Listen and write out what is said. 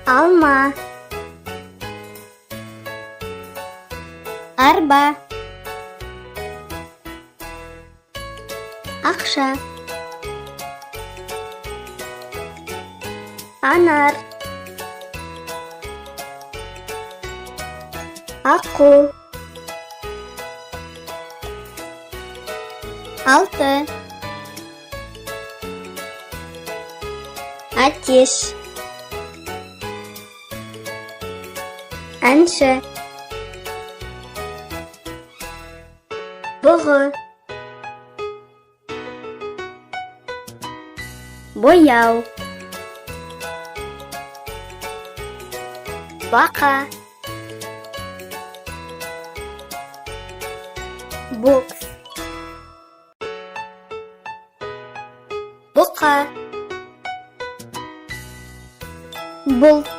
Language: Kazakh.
Алма. Арба. Ақша. Анар. Аққу. Алты. Атеш. Әнші. Бұғы. Бояу. Бақа. Бокс. Бұқа. Бұлт.